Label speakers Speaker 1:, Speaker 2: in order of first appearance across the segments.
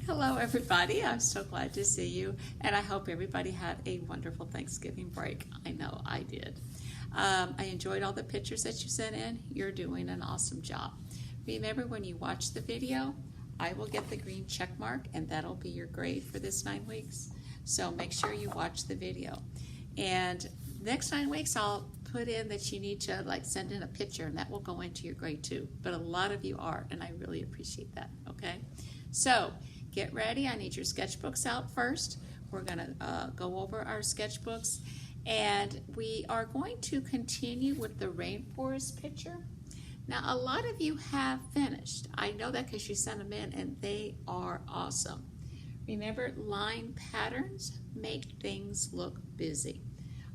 Speaker 1: Hello everybody, I'm so glad to see you, and I hope everybody had a wonderful Thanksgiving break. I know I did. I enjoyed all the pictures that you sent in. You're doing an awesome job. Remember, when you watch the video, I will get the green check mark, and that'll be your grade for this 9 weeks. So make sure you watch the video. And next 9 weeks, I'll put in that you need to send in a picture, and that will go into your grade too. But a lot of you are, and I really appreciate that, okay? So get ready. I need your sketchbooks out first. We're gonna go over our sketchbooks, and we are going to continue with the rainforest picture. Now, a lot of you have finished. I know that because you sent them in, and they are awesome. Remember, line patterns make things look busy.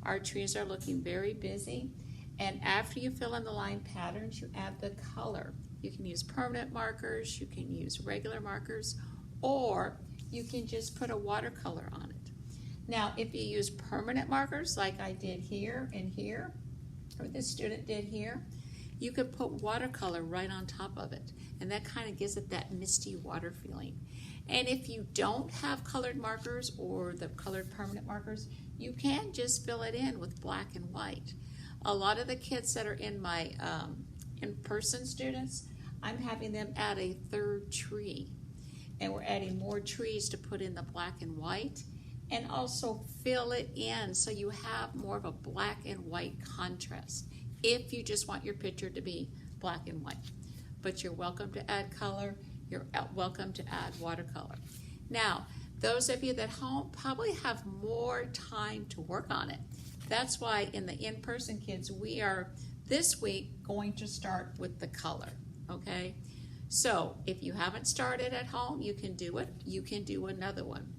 Speaker 1: Our trees are looking very busy, and after you fill in the line patterns, you add the color. You can use permanent markers, you can use regular markers, or you can just put a watercolor on it. Now, if you use permanent markers like I did here and here, or this student did here, you could put watercolor right on top of it, and that kind of gives it that misty water feeling. And if you don't have colored markers or the colored permanent markers, you can just fill it in with black and white. A lot of the kids that are in my in-person students, I'm having them add a third tree. And we're adding more trees to put in the black and white, and also fill it in so you have more of a black and white contrast if you just want your picture to be black and white. But you're welcome to add color, you're welcome to add watercolor. Now, those of you that home probably have more time to work on it. That's why in the in-person kids, we are this week going to start with the color, okay? So if you haven't started at home, you can do it. You can do another one.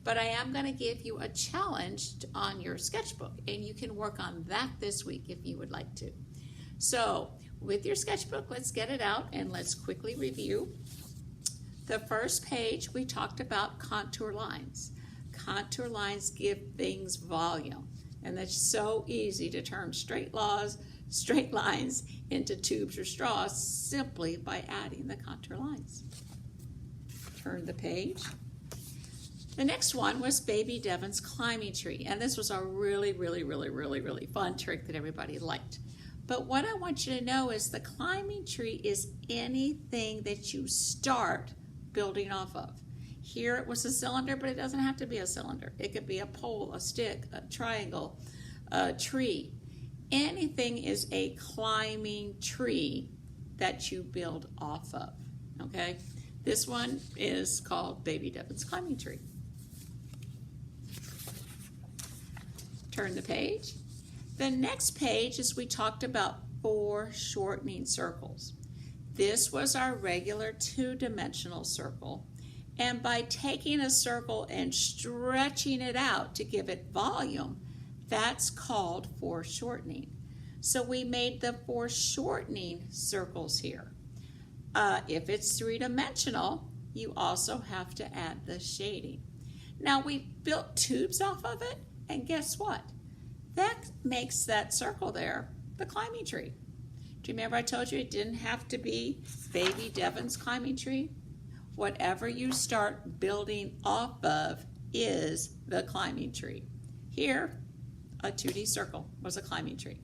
Speaker 1: But I am going to give you a challenge on your sketchbook, and you can work on that this week if you would like to. So with your sketchbook, let's get it out and let's quickly review. The first page, we talked about contour lines. Contour lines give things volume, and that's so easy to turn straight lines into tubes or straws simply by adding the contour lines. Turn the page. The next one was Baby Devon's climbing tree, and this was a really fun trick that everybody liked. But what I want you to know is the climbing tree is anything that you start building off of. Here it was a cylinder, but it doesn't have to be a cylinder. It could be a pole, a stick, a triangle, a tree. Anything is a climbing tree that you build off of, okay? This one is called Baby Devon's climbing tree. Turn the page. The next page is we talked about foreshortening circles. This was our regular 2-dimensional circle, and by taking a circle and stretching it out to give it volume, that's called foreshortening. So we made the foreshortening circles here. If it's 3-dimensional, you also have to add the shading. Now we built tubes off of it, and guess what? That makes that circle there the climbing tree. Do you remember I told you it didn't have to be Baby Devon's climbing tree? Whatever you start building off of is the climbing tree. Here, a 2D circle was a climbing tree.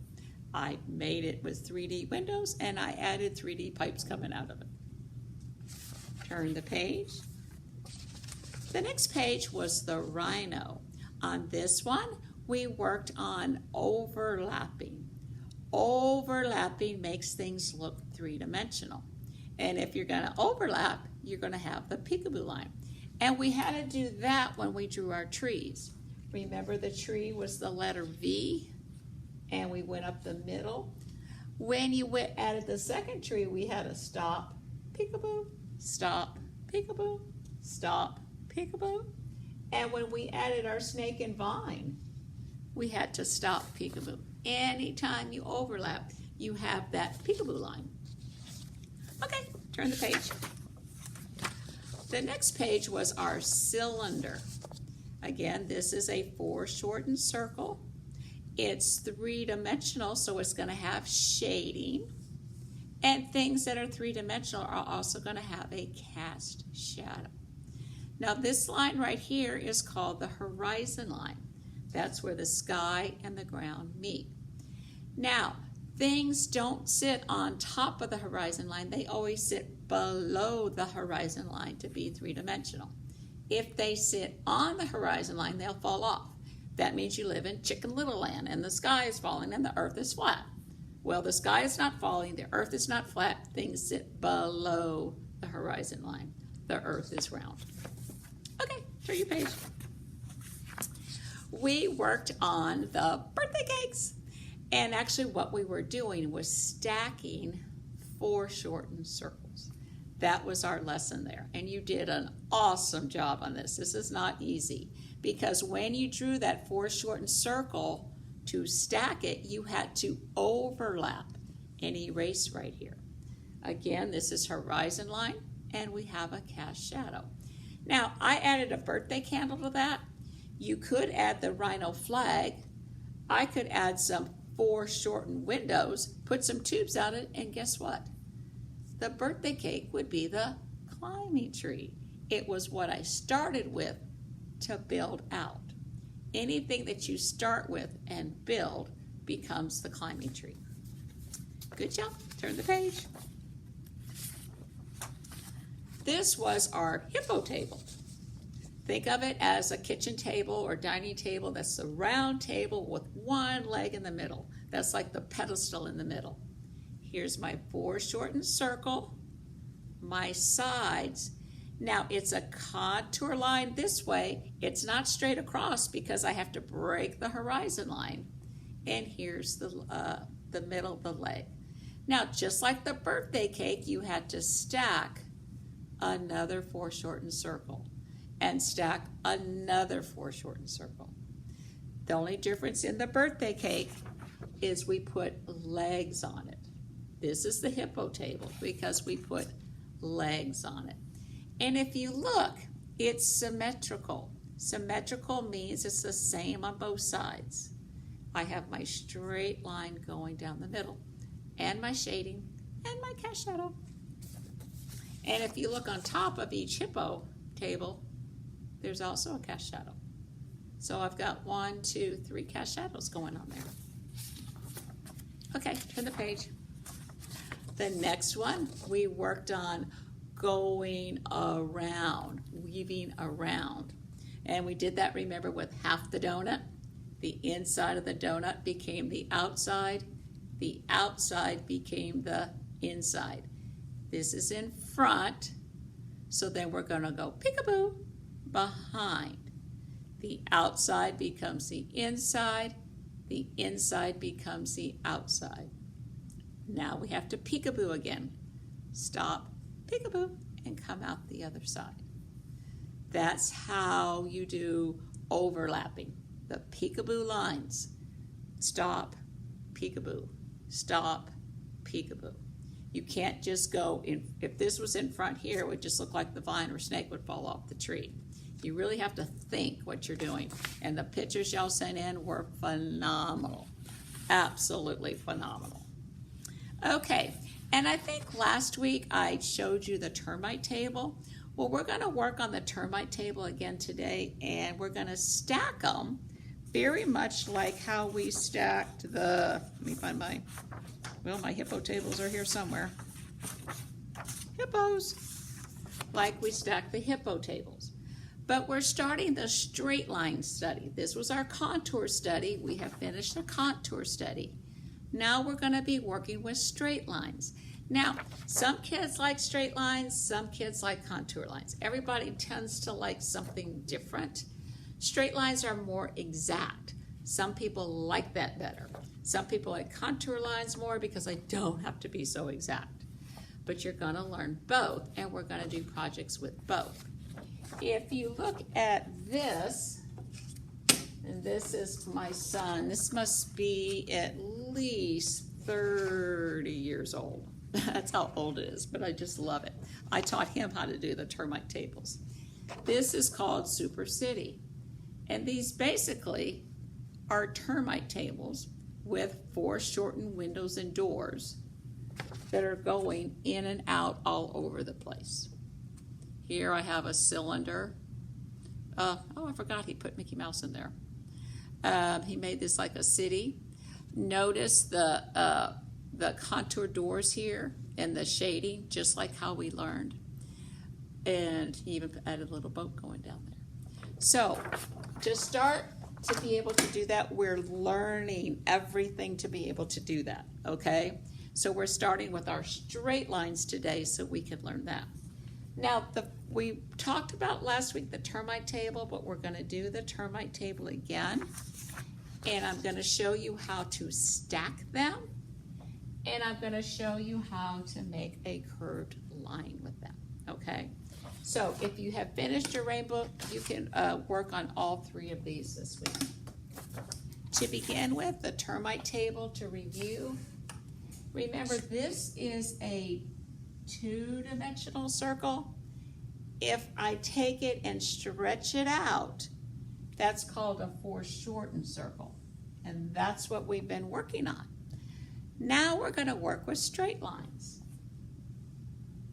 Speaker 1: I made it with 3D windows, and I added 3D pipes coming out of it. Turn the page. The next page was the rhino. On this one, we worked on overlapping. Overlapping makes things look 3-dimensional. And if you're gonna overlap, you're gonna have the peekaboo line. And we had to do that when we drew our trees. Remember, the tree was the letter V, and we went up the middle. When you added the second tree, we had to stop, peekaboo, stop, peekaboo, stop, peekaboo. And when we added our snake and vine, we had to stop, peekaboo. Anytime you overlap, you have that peekaboo line. Okay, turn the page. The next page was our cylinder. Again, this is a foreshortened circle. It's 3-dimensional, so it's going to have shading. And things that are 3-dimensional are also going to have a cast shadow. Now this line right here is called the horizon line. That's where the sky and the ground meet. Now, things don't sit on top of the horizon line. They always sit below the horizon line to be three-dimensional. If they sit on the horizon line, they'll fall off. That means you live in Chicken Little Land and the sky is falling and the earth is flat. Well, the sky is not falling, the earth is not flat, things sit below the horizon line. The earth is round. Okay, turn your page. We worked on the birthday cakes. And actually what we were doing was stacking foreshortened circles. That was our lesson there. And you did an awesome job on this. This is not easy because when you drew that foreshortened circle to stack it, you had to overlap and erase right here. Again, this is horizon line and we have a cast shadow. Now, I added a birthday candle to that. You could add the rhino flag. I could add some foreshortened windows, put some tubes on it, and guess what? The birthday cake would be the climbing tree. It was what I started with to build out. Anything that you start with and build becomes the climbing tree. Good job. Turn the page. This was our hippo table. Think of it as a kitchen table or dining table. That's a round table with one leg in the middle. That's like the pedestal in the middle. Here's my foreshortened circle, my sides. Now it's a contour line this way. It's not straight across because I have to break the horizon line. And here's the middle of the leg. Now, just like the birthday cake, you had to stack another foreshortened circle and stack another foreshortened circle. The only difference in the birthday cake is we put legs on it. This is the hippo table because we put legs on it. And if you look, it's symmetrical. Symmetrical means it's the same on both sides. I have my straight line going down the middle and my shading and my cast shadow. And if you look on top of each hippo table, there's also a cast shadow. So I've got 1, 2, 3 cast shadows going on there. Okay, turn the page. The next one, we worked on going around, weaving around. And we did that, remember, with half the donut. The inside of the donut became the outside became the inside. This is in front, so then we're gonna go peekaboo behind. The outside becomes the inside becomes the outside. Now we have to peekaboo again. Stop, peekaboo, and come out the other side. That's how you do overlapping, the peekaboo lines. Stop, peekaboo, stop, peekaboo. You can't just go in. If this was in front here, it would just look like the vine or snake would fall off the tree. You really have to think what you're doing. And the pictures y'all sent in were phenomenal. Absolutely phenomenal. Okay, and I think last week I showed you the termite table. Well, we're going to work on the termite table again today, and we're going to stack them very much like how we stacked the, let me find my hippo tables are here somewhere. Hippos, like we stacked the hippo tables. But we're starting the straight line study. This was our contour study. We have finished the contour study. Now we're going to be working with straight lines. Now, some kids like straight lines, some kids like contour lines. Everybody tends to like something different. Straight lines are more exact. Some people like that better. Some people like contour lines more because I don't have to be so exact. But you're going to learn both, and we're going to do projects with both. If you look at this, and this is my son, this must be at least 30 years old. That's how old it is, but I just love it. I taught him how to do the termite tables. This is called Super City. And these basically are termite tables with foreshortened windows and doors that are going in and out all over the place. Here I have a cylinder I forgot he put Mickey Mouse in there. He made this like a city. Notice the contour doors here and the shading, just like how we learned. And he even added a little boat going down there. So to start to be able to do that, we're learning everything to be able to do that, okay? So we're starting with our straight lines today so we can learn that. Now, we talked about last week the termite table, but we're going to do the termite table again. And I'm going to show you how to stack them. And I'm going to show you how to make a curved line with them, okay? So if you have finished your rainbow, you can work on all three of these this week. To begin with, the termite table to review. Remember, this is a two-dimensional circle. If I take it and stretch it out, that's called a foreshortened circle. And that's what we've been working on. Now we're going to work with straight lines.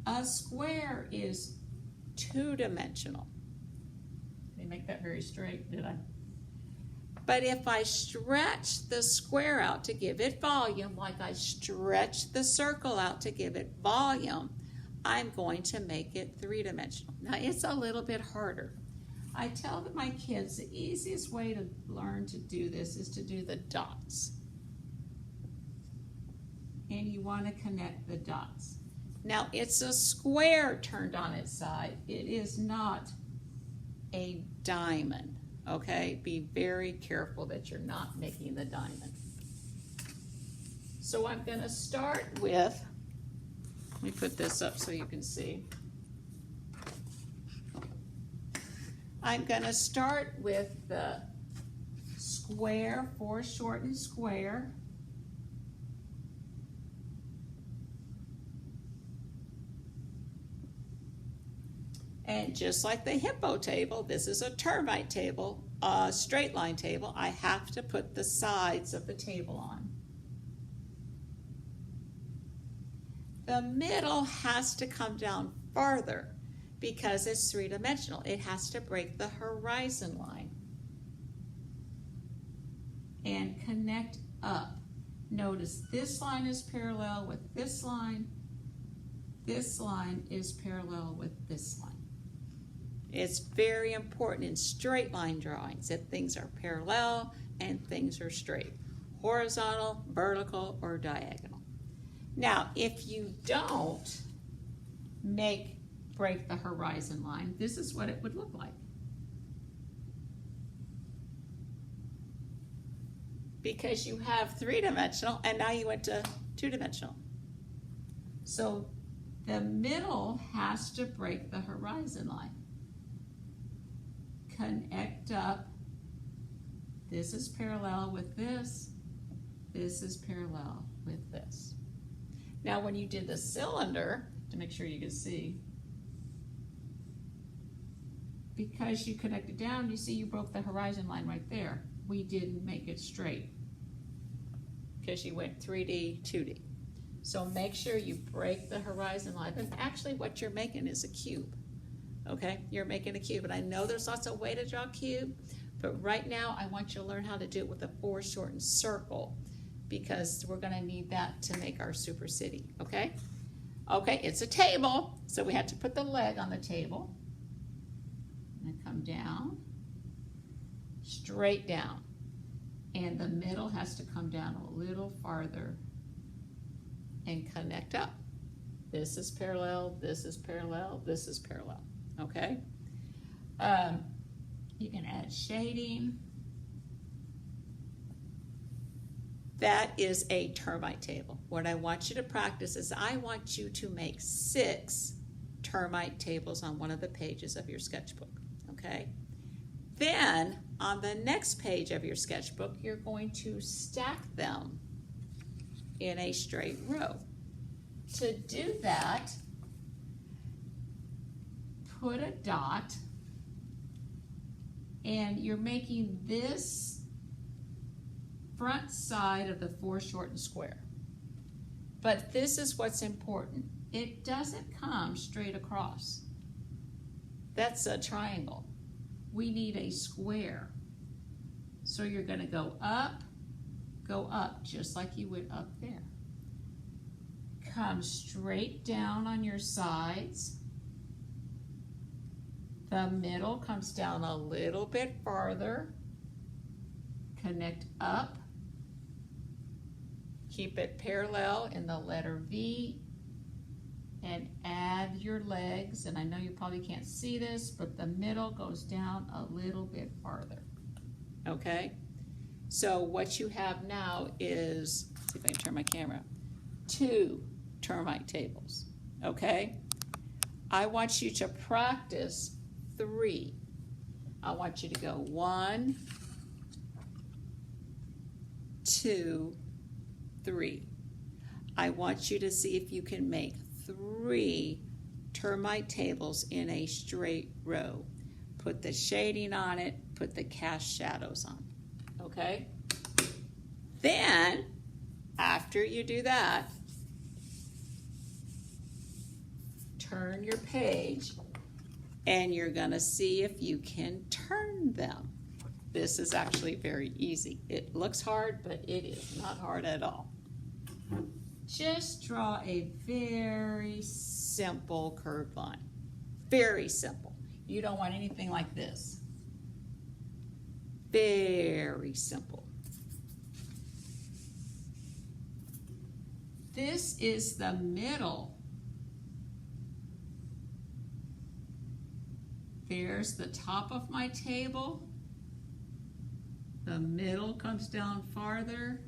Speaker 1: A square is two-dimensional. Didn't make that very straight, did I? But if I stretch the square out to give it volume, like I stretch the circle out to give it volume, I'm going to make it three-dimensional. Now it's a little bit harder. I tell my kids the easiest way to learn to do this is to do the dots. And you want to connect the dots. Now it's a square turned on its side. It is not a diamond, okay? Be very careful that you're not making the diamond. So I'm going to start with, let me put this up so you can see. I'm going to start with the square, foreshortened square. And just like the hippo table, this is a termite table, a straight line table. I have to put the sides of the table on. The middle has to come down farther because it's three-dimensional. It has to break the horizon line and connect up. Notice this line is parallel with this line. This line is parallel with this line. It's very important in straight line drawings that things are parallel and things are straight, horizontal, vertical, or diagonal. Now, if you don't break the horizon line, this is what it would look like. Because you have three-dimensional and now you went to two-dimensional. So the middle has to break the horizon line. Connect up. This is parallel with this. This is parallel with this. Now when you did the cylinder, to make sure you can see, because you connected down, you see you broke the horizon line right there. We didn't make it straight because you went 3D, 2D. So make sure you break the horizon line. And actually what you're making is a cube. Okay, you're making a cube, and I know there's lots of way to draw a cube, but right now I want you to learn how to do it with a foreshortened circle because we're going to need that to make our super city, okay? Okay, it's a table, so we have to put the leg on the table and come down, straight down, and the middle has to come down a little farther and connect up. This is parallel, this is parallel, this is parallel. Okay, you can add shading. That is a termite table. What I want you to practice is I want you to make 6 termite tables on one of the pages of your sketchbook, okay? Then on the next page of your sketchbook, you're going to stack them in a straight row. To do that, put a dot, and you're making this front side of the foreshortened square. But this is what's important. It doesn't come straight across. That's a triangle. we need a square. So you're going to go up, just like you would up there. Come straight down on your sides. The middle comes down a little bit farther. Connect up. Keep it parallel in the letter V. And add your legs. And I know you probably can't see this, but the middle goes down a little bit farther. Okay? So what you have now is, let's see if I can turn my camera, 2 termite tables. Okay? I want you to practice 3. I want you to go 1, 2, 3. I want you to see if you can make 3 termite tables in a straight row. Put the shading on it, put the cast shadows on. Okay? Then, after you do that, turn your page and you're going to see if you can turn them. This is actually very easy. It looks hard, but it is not hard at all. Just draw a very simple curved line. Very simple. You don't want anything like this. Very simple. This is the middle. There's the top of my table. The middle comes down farther.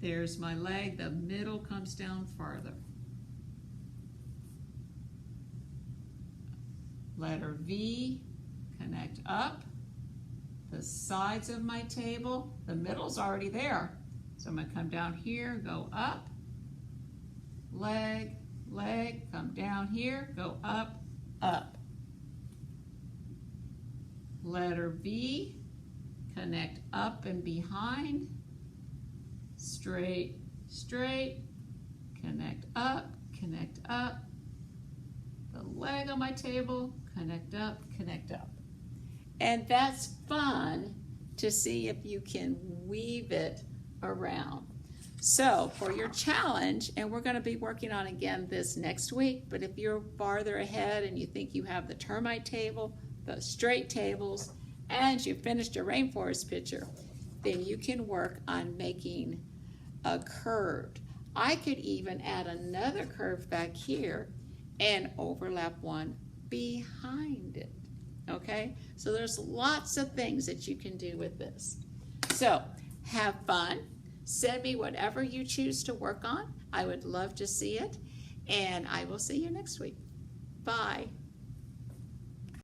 Speaker 1: There's my leg. The middle comes down farther. Letter V, connect up. The sides of my table, the middle's already there. So I'm going to come down here, go up. Leg, leg, come down here, go up, up. Letter V, connect up and behind. Straight, straight, connect up, connect up. The leg on my table, connect up, connect up. And that's fun to see if you can weave it around. So for your challenge, and we're going to be working on again this next week, but if you're farther ahead and you think you have the termite table, the straight tables, and you finished your rainforest picture, then you can work on making a curved. I could even add another curve back here and overlap one behind it. Okay? So there's lots of things that you can do with this. So have fun. Send me whatever you choose to work on. I would love to see it. And I will see you next week. Bye.